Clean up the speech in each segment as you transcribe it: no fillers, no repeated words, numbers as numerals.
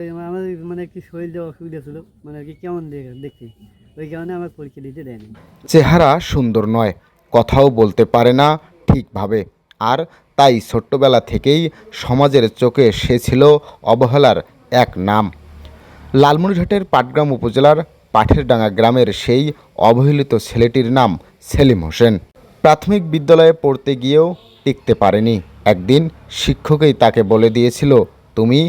আমার মানে কি শরীরটা অসুবিধা ছিল, মানে আর কি কেমন দেখতে, ওই কারণে আমার পরীক্ষা দিতে দেয়নি। চেহারা সুন্দর নয়, কথাও বলতে পারে না ঠিকভাবে, আর তাই ছোট্টবেলা থেকেই সমাজের চোখে সে ছিল অবহেলার এক নাম। লালমনিরহাটের পাটগ্রাম উপজেলার পাঠেরডাঙ্গা গ্রামের সেই অবহেলিত ছেলেটির নাম সেলিম হোসেন। প্রাথমিক বিদ্যালয়ে পড়তে গিয়েও টিকতে পারেনি। একদিন শিক্ষকই তাকে বলে দিয়েছিল, তুমি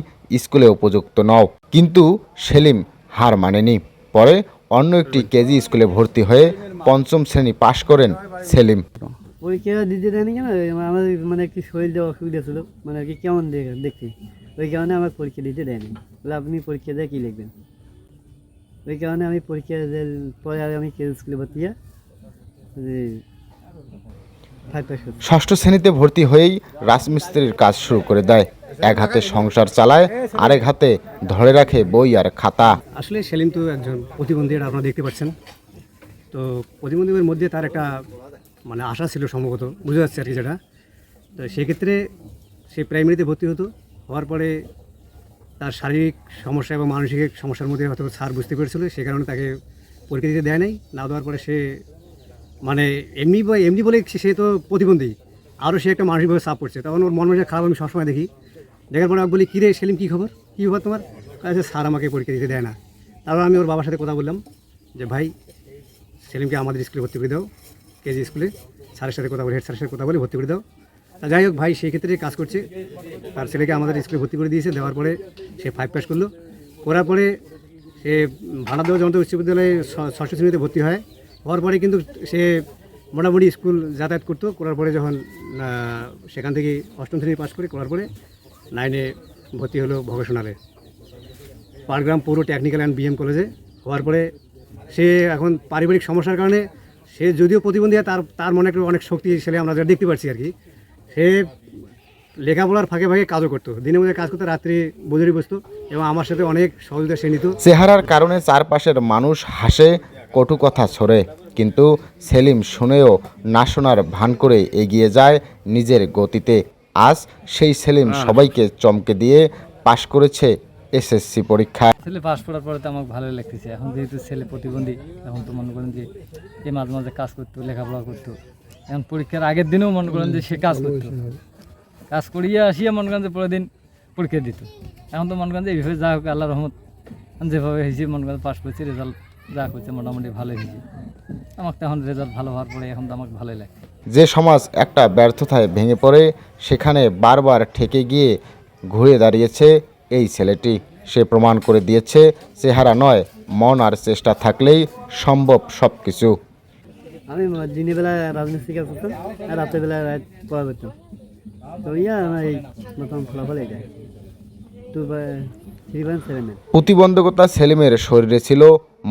স্কুলে উপযুক্ত নও। কিন্তু সেলিম হার মানেনি। পরে অন্য একটি কেজি স্কুলে ভর্তি হয়ে পঞ্চম শ্রেণী পাশ করেন সেলিম। পরীক্ষা দিতে দেয়নি কেন, আমার মানে কি শরীরটা অসুবিধা ছিল, মানে আর কি কেমন দেখতে, ওই কারণে আমার পরীক্ষা দিতে দেয়নি। বলে আপনি পরীক্ষা দিয়ে কী লিখবেন, ওই কারণে আমি পরীক্ষা পরে আর আমি কেজি স্কুলে ভর্তি হয়ে ষষ্ঠ শ্রেণীতে ভর্তি হয়েই রাজমিস্ত্রির কাজ শুরু করে দেয়। এক হাতে সংসার চালায়, আরেক হাতে ধরে রাখে বই আর খাতা। আসলে সেলিম তো একজন প্রতিবন্ধী, এটা আপনারা দেখতে পাচ্ছেন। তো প্রতিবন্ধীদের মধ্যে তার একটা মানে আশা ছিল সম্ভবত, বোঝা যাচ্ছে আর কি যেটা। তো সেক্ষেত্রে সে প্রাইমারিতে ভর্তি হওয়ার পরে তার শারীরিক সমস্যা এবং মানসিক সমস্যার মধ্যে হয়তো স্যার বুঝতে পেরেছিল, সে কারণে তাকে পরীক্ষা দিতে দেয় নাই। না দেওয়ার পরে সে মানে এমনি বলে সে তো প্রতিবন্ধী, আরও সে একটা মানসিকভাবে চাপ পড়ছে। তখন ওর মন মেজাজ খারাপ আমি সবসময় দেখি। দেখার পরে আমি বলি, কী রে সেলিম, কী খবর তোমার? কাছে স্যার আমাকে পরীক্ষা দিতে দেয় না। তারপর আমি ওর বাবার সাথে কথা বললাম যে ভাই, সেলিমকে আমাদের স্কুলে ভর্তি করে দাও, কেজি স্কুলে। স্যারের সাথে কথা বলে, হেড স্যারের সাথে কথা বলে ভর্তি করে দাও। তা যাই হোক ভাই, সেই ক্ষেত্রে কাজ করছে, তার ছেলেকে আমাদের স্কুলে ভর্তি করে দিয়েছে। দেওয়ার পরে সে 5 পাস করলো। করার পরে সে ভাড়া দেওয়া জনতা উচ্চ বিদ্যালয়ে ষষ্ঠ শ্রেণীতে ভর্তি হওয়ার পরে কিন্তু সে মোটামুটি স্কুল যাতায়াত করতো। করার পরে যখন সেখান থেকে অষ্টম শ্রেণী পাস করার পরে 9-এ ভর্তি হলো ভোকেশনালে, পাটগ্রাম পৌর টেকনিক্যাল অ্যান্ড বিএম কলেজে। হওয়ার পরে সে এখন পারিবারিক সমস্যার কারণে, সে যদিও প্রতিবন্ধী, তার মনে একটা অনেক শক্তিশালী আমরা যেটা দেখতে পাচ্ছি আর কি। সে লেখাপড়ার ফাঁকে ফাঁকে কাজও করতো, দিনের মধ্যে কাজ করতো, রাত্রি মজুরি বসতো এবং আমার সাথে অনেক সহযোগিতা সে নিত। চেহারার কারণে চারপাশের মানুষ হাসে, কটু কথা ছড়ে, কিন্তু সেলিম শুনেও না শোনার ভান করে এগিয়ে যায় নিজের গতিতে। আজ সেই সেলিম সবাইকে চমকে দিয়ে পাশ করেছে এসএসসি পরীক্ষায়। ছেলে পাস করার পরে তো আমাকে ভালোই লাগতেছে। এখন যেহেতু ছেলে প্রতিবন্ধী, এখন তো মনে করেন যে এ মাঝে মাঝে কাজ করতো, লেখাপড়া করতো। এখন পরীক্ষার আগের দিনেও মনে করেন যে সে কাজ করতো, কাজ করিয়ে আসিয়া মনে করেন যে পরের দিন পরীক্ষা দিত। এখন তো মনে করেন যে এইভাবে যা হোক আল্লাহ রহমত যেভাবে হয়েছে মনে করেন পাস করেছি, রেজাল্ট যা করছে মোটামুটি ভালোই হয়েছে। আমাকে তো এখন রেজাল্ট ভালো হওয়ার পরে এখন তো আমাকে ভালোই লাগে। যে সমাজ একটা ব্যর্থতায় ভেঙে পড়ে, সেখানে বারবার ঠেকে গিয়ে ঘুরে দাঁড়িয়েছে এই ছেলেটি। সে প্রমাণ করে দিয়েছে, চেহারা নয়, মন আর চেষ্টা থাকলেই সম্ভব সব কিছু। আমি দিনের বেলা রাজমিস্ত্রি কাজ করতাম আর রাতের বেলা পড়া করতাম। তো আমার এই নতুন ফলাফল এটা 3.7। প্রতিবন্ধকতা সেলিমের শরীরে ছিল,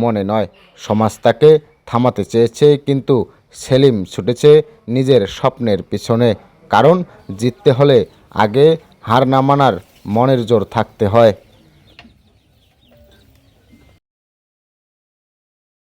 মনে নয়। সমাজ তাকে থামাতে চেয়েছে, কিন্তু সেলিম ছুটেছে নিজের স্বপ্নের পিছনে। কারণ জিততে হলে আগে হার না মানার মনের জোর থাকতে হয়।